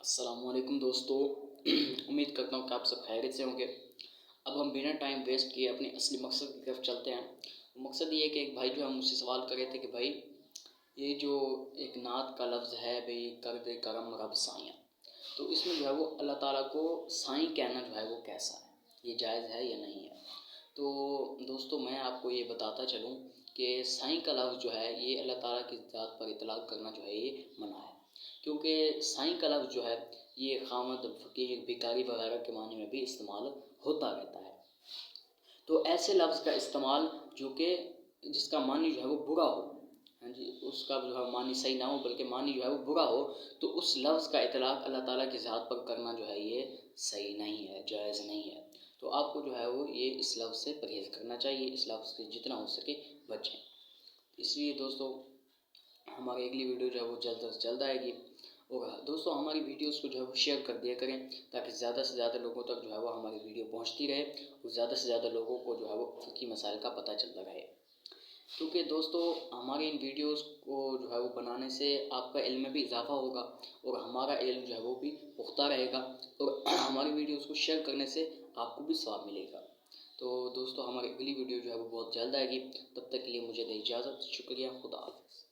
السلام علیکم دوستو، امید کرتا ہوں کہ آپ سب خیریت سے ہوں گے۔ اب ہم بنا ٹائم ویسٹ کیے اپنے اصلی مقصد کی طرف چلتے ہیں۔ مقصد یہ ہے کہ ایک بھائی جو ہم مجھ سے سوال کر رہے تھے کہ بھائی یہ جو ایک نعت کا لفظ ہے بھائی کر دے کرم رب سائیاں، تو اس میں جو ہے وہ اللہ تعالیٰ کو سائیں کہنا جو ہے وہ کیسا ہے، یہ جائز ہے یا نہیں ہے؟ تو دوستو میں آپ کو یہ بتاتا چلوں کہ سائیں کا لفظ جو ہے یہ اللہ تعالیٰ کی ذات پر اطلاق کرنا جو ہے یہ منع ہے، کیونکہ سائیں کا لفظ جو ہے یہ خامد، فقیر، بھکاری وغیرہ کے معنی میں بھی استعمال ہوتا رہتا ہے۔ تو ایسے لفظ کا استعمال جو کہ جس کا معنی جو ہے وہ برا ہو، ہاں جی، اس کا جو ہے معنی صحیح نہ ہو بلکہ معنی جو ہے وہ برا ہو، تو اس لفظ کا اطلاق اللہ تعالیٰ کی ذات پر کرنا جو ہے یہ صحیح نہیں ہے، جائز نہیں ہے۔ تو آپ کو جو ہے وہ یہ اس لفظ سے پرہیز کرنا چاہیے، اس لفظ سے جتنا ہو سکے بچیں۔ اس لیے دوستو ہماری اگلی ویڈیو جو ہے وہ جلد از جلد آئے گی، اور دوستو ہماری ویڈیوز کو جو ہے وہ شیئر کر دیا کریں تاکہ زیادہ سے زیادہ لوگوں تک جو ہے وہ ہماری ویڈیو پہنچتی رہے اور زیادہ سے زیادہ لوگوں کو جو ہے وہ فقہی مسائل کا پتہ چلتا رہے، کیونکہ دوستو ہماری ان ویڈیوز کو جو ہے وہ بنانے سے آپ کا علم میں بھی اضافہ ہوگا اور ہمارا علم جو ہے وہ بھی پختہ رہے گا، اور ہماری ویڈیوز کو شیئر کرنے سے آپ کو بھی ثواب ملے گا۔ تو دوستو ہماری اگلی ویڈیو جو ہے وہ بہت جلد آئے گی، تب تک کے لیے مجھے دے اجازت، شکریہ، خدا حافظ۔